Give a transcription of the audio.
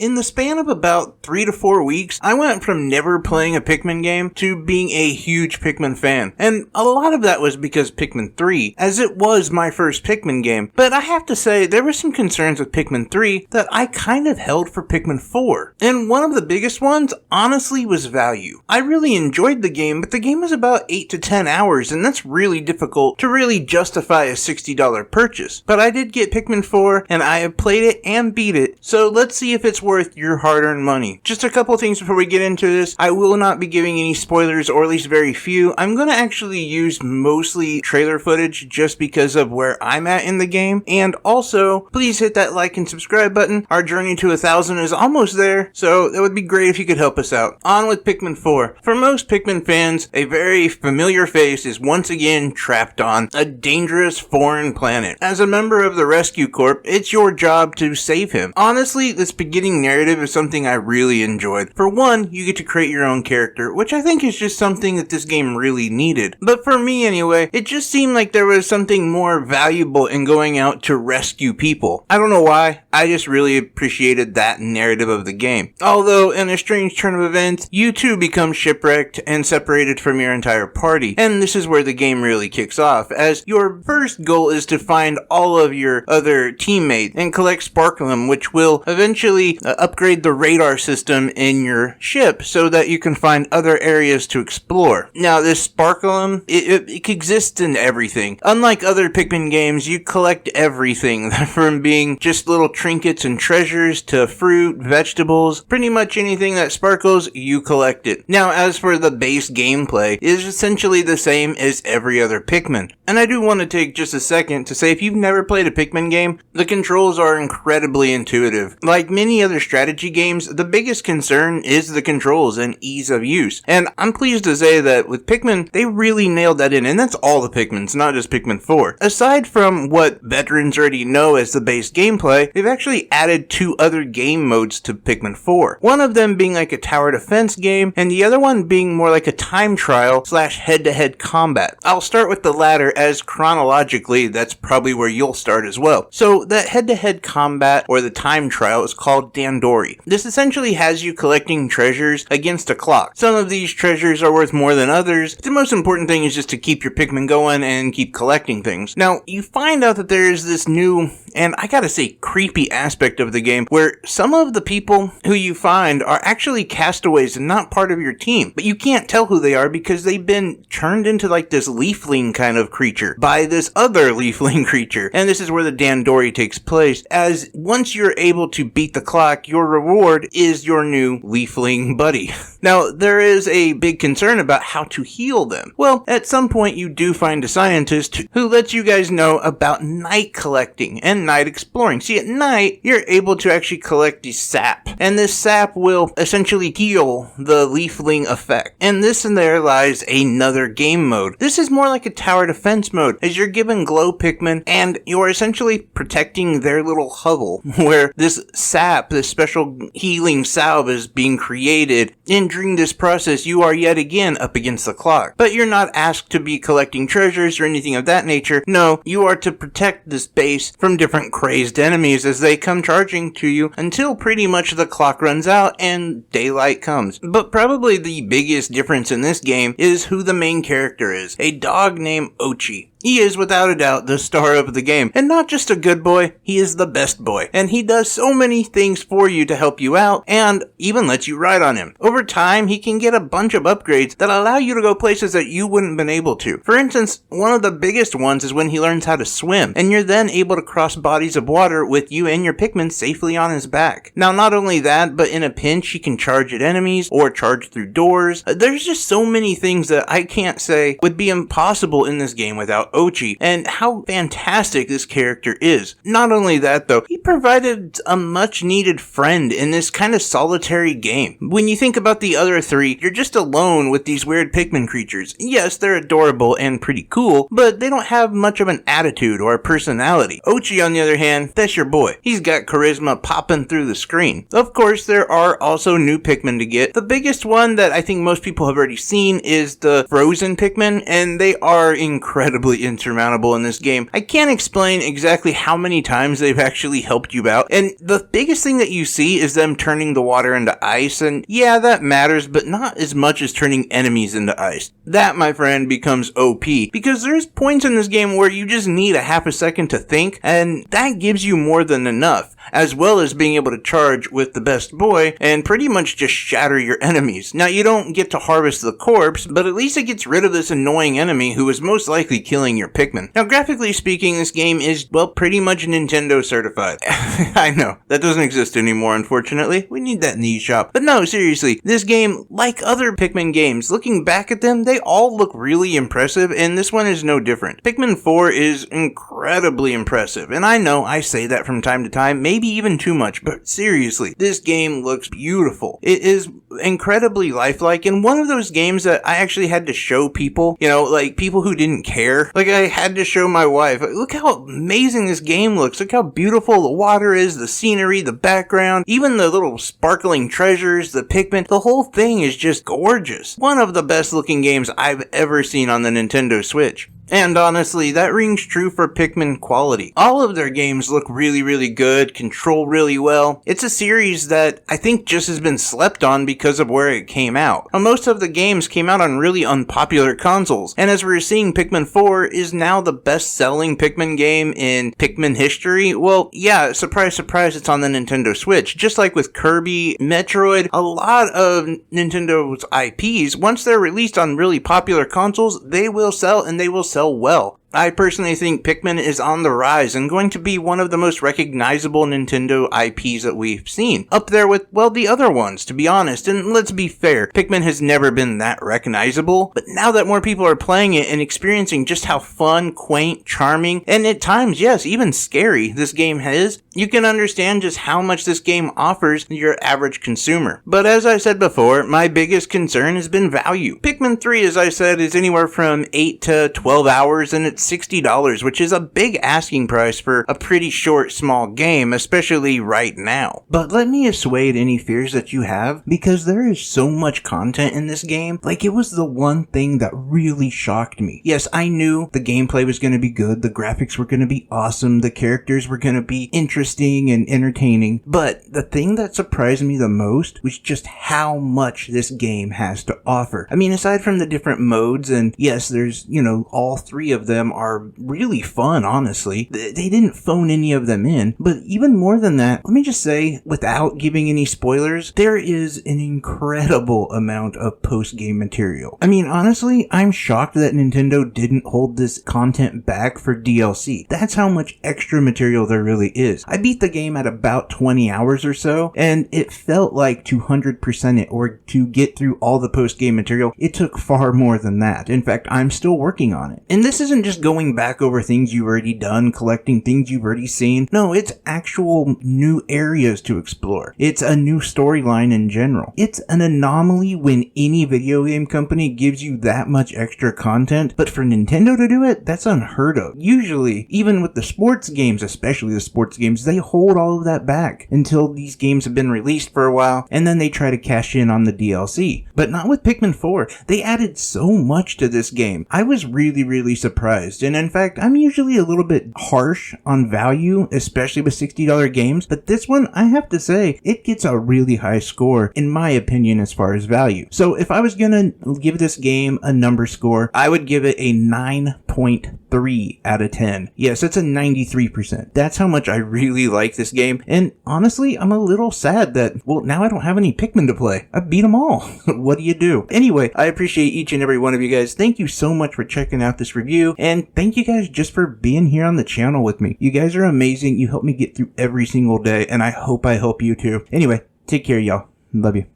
In the span of about 3 to 4 weeks, I went from never playing a Pikmin game to being a huge Pikmin fan. And a lot of that was because Pikmin 3, as it was my first Pikmin game. But I have to say, there were some concerns with Pikmin 3 that I kind of held for Pikmin 4. And one of the biggest ones, honestly, was value. I really enjoyed the game, but the game was about 8 to 10 hours, and that's really difficult to really justify a $60 purchase. But I did get Pikmin 4, and I have played it and beat it, so let's see if it's worth your hard-earned money. Just a couple things before we get into this. I will not be giving any spoilers, or at least very few. I'm going to actually use mostly trailer footage just because of where I'm at in the game. And also, please hit that like and subscribe button. Our journey to 1,000 is almost there, so that would be great if you could help us out. On with Pikmin 4. For most Pikmin fans, a very familiar face is once again trapped on a dangerous foreign planet. As a member of the Rescue Corp, it's your job to save him. Honestly, this beginning narrative is something I really enjoyed. For one, you get to create your own character, which I think is just something that this game really needed. But for me anyway, it just seemed like there was something more valuable in going out to rescue people. I don't know why, I just really appreciated that narrative of the game. Although, in a strange turn of events, you too become shipwrecked and separated from your entire party. And this is where the game really kicks off, as your first goal is to find all of your other teammates and collect Sparklum, which will eventually upgrade the radar system in your ship so that you can find other areas to explore. Now, this Sparklum, it exists in everything. Unlike other Pikmin games, you collect everything, from being just little trinkets and treasures to fruit, vegetables, pretty much anything that sparkles, you collect it. Now, as for the base gameplay, it is essentially the same as every other Pikmin. And I do want to take just a second to say if you've never played a Pikmin game, the controls are incredibly intuitive. Like many other strategy games, the biggest concern is the controls and ease of use. And I'm pleased to say that with Pikmin, they really nailed that in, and that's all the Pikmins, not just Pikmin 4. Aside from what veterans already know as the base gameplay, they've actually added 2 other game modes to Pikmin 4. One of them being like a tower defense game, and the other one being more like a time trial / head-to-head combat. I'll start with the latter, as chronologically, that's probably where you'll start as well. So that head-to-head combat, or the time trial, is called Dandori. This essentially has you collecting treasures against a clock. Some of these treasures are worth more than others. The most important thing is just to keep your Pikmin going and keep collecting things. Now, you find out that there is this new, and I gotta say, creepy aspect of the game where some of the people who you find are actually castaways and not part of your team. But you can't tell who they are because they've been turned into like this leafling kind of creature by this other leafling creature. And this is where the Dandori takes place, as once you're able to beat the clock, your reward is your new leafling buddy. Now, there is a big concern about how to heal them. Well, at some point you do find a scientist who lets you guys know about night collecting and night exploring. See, at night, you're able to actually collect the sap, and this sap will essentially heal the leafling effect. And this and there lies another game mode. This is more like a tower defense mode, as you're given glow Pikmin, and you're essentially protecting their little hovel, where this sap, this special healing salve, is being created. And during this process, you are yet again up against the clock. But you're not asked to be collecting treasures or anything of that nature. No, you are to protect this base from different crazed enemies as they come charging to you until pretty much the clock runs out and daylight comes. But probably the biggest difference in this game is who the main character is. A dog named Ochi. He is without a doubt the star of the game, and not just a good boy, he is the best boy, and he does so many things for you to help you out, and even lets you ride on him. Over time, he can get a bunch of upgrades that allow you to go places that you wouldn't have been able to. For instance, one of the biggest ones is when he learns how to swim, and you're then able to cross bodies of water with you and your Pikmin safely on his back. Now, not only that, but in a pinch, he can charge at enemies, or charge through doors. There's just so many things that I can't say would be impossible in this game without Ochi, and how fantastic this character is. Not only that though, he provided a much needed friend in this kind of solitary game. When you think about the other 3, you're just alone with these weird Pikmin creatures. Yes, they're adorable and pretty cool, but they don't have much of an attitude or a personality. Ochi, on the other hand, that's your boy. He's got charisma popping through the screen. Of course, there are also new Pikmin to get. The biggest one that I think most people have already seen is the frozen Pikmin, and they are incredibly absolutely insurmountable in this game. I can't explain exactly how many times they've actually helped you out, and the biggest thing that you see is them turning the water into ice, and yeah, that matters, but not as much as turning enemies into ice. That, my friend, becomes OP, because there's points in this game where you just need a half a second to think, and that gives you more than enough, as well as being able to charge with the best boy and pretty much just shatter your enemies. Now, you don't get to harvest the corpse, but at least it gets rid of this annoying enemy who is most likely killing your Pikmin. Now, graphically speaking, this game is, well, pretty much Nintendo certified. I know, that doesn't exist anymore, unfortunately. We need that in the eShop. But no, seriously, this game, like other Pikmin games, looking back at them, they all look really impressive, and this one is no different. Pikmin 4 is incredibly impressive, and I know I say that from time to time, maybe even too much, but seriously, this game looks beautiful. It is incredibly lifelike, and one of those games that I actually had to show people, like people who didn't care. Like, I had to show my wife, look how amazing this game looks, look how beautiful the water is, the scenery, the background, even the little sparkling treasures, the Pikmin, the whole thing is just gorgeous. One of the best looking games I've ever seen on the Nintendo Switch. And honestly, that rings true for Pikmin quality. All of their games look really, really good, control really well. It's a series that I think just has been slept on because of where it came out. Most of the games came out on really unpopular consoles, and as we're seeing, Pikmin 4 is now the best-selling Pikmin game in Pikmin history. Well, yeah, surprise, surprise, it's on the Nintendo Switch. Just like with Kirby, Metroid, a lot of Nintendo's IPs, once they're released on really popular consoles, they will sell, and they will sell well. I personally think Pikmin is on the rise and going to be one of the most recognizable Nintendo IPs that we've seen. Up there with, well, the other ones, to be honest. And let's be fair, Pikmin has never been that recognizable. But now that more people are playing it and experiencing just how fun, quaint, charming, and at times, yes, even scary this game is, you can understand just how much this game offers your average consumer. But as I said before, my biggest concern has been value. Pikmin 3, as I said, is anywhere from 8 to 12 hours, and it's $60, which is a big asking price for a pretty short, small game, especially right now. But let me assuage any fears that you have, because there is so much content in this game. Like, it was the one thing that really shocked me. Yes, I knew the gameplay was going to be good, the graphics were going to be awesome, the characters were going to be interesting and entertaining, but the thing that surprised me the most was just how much this game has to offer. I mean, aside from the different modes, and yes, there's, all three of them are really fun, honestly. They didn't phone any of them in, but even more than that, let me just say, without giving any spoilers, there is an incredible amount of post-game material. I mean, honestly, I'm shocked that Nintendo didn't hold this content back for DLC. That's how much extra material there really is. I beat the game at about 20 hours or so, and it felt like 200% it, or to get through all the post-game material, it took far more than that. In fact, I'm still working on it. And this isn't just going back over things you've already done, collecting things you've already seen. No, it's actual new areas to explore. It's a new storyline in general. It's an anomaly when any video game company gives you that much extra content, but for Nintendo to do it, that's unheard of. Usually, even with the sports games, especially the sports games, they hold all of that back until these games have been released for a while, and then they try to cash in on the DLC. But not with Pikmin 4. They added so much to this game. I was really, really surprised, and in fact, I'm usually a little bit harsh on value, especially with $60 games, but this one, I have to say, it gets a really high score, in my opinion, as far as value. So if I was gonna give this game a number score, I would give it a 9.3 out of 10. Yes, it's a 93%. That's how much I really like this game, and honestly, I'm a little sad that, well, now I don't have any Pikmin to play. I beat them all. What do you do? Anyway, I appreciate each and every one of you guys. Thank you so much for checking out this review, and thank you guys just for being here on the channel with me. You guys are amazing. You help me get through every single day, and I hope I help you too. Anyway, take care, y'all. Love you.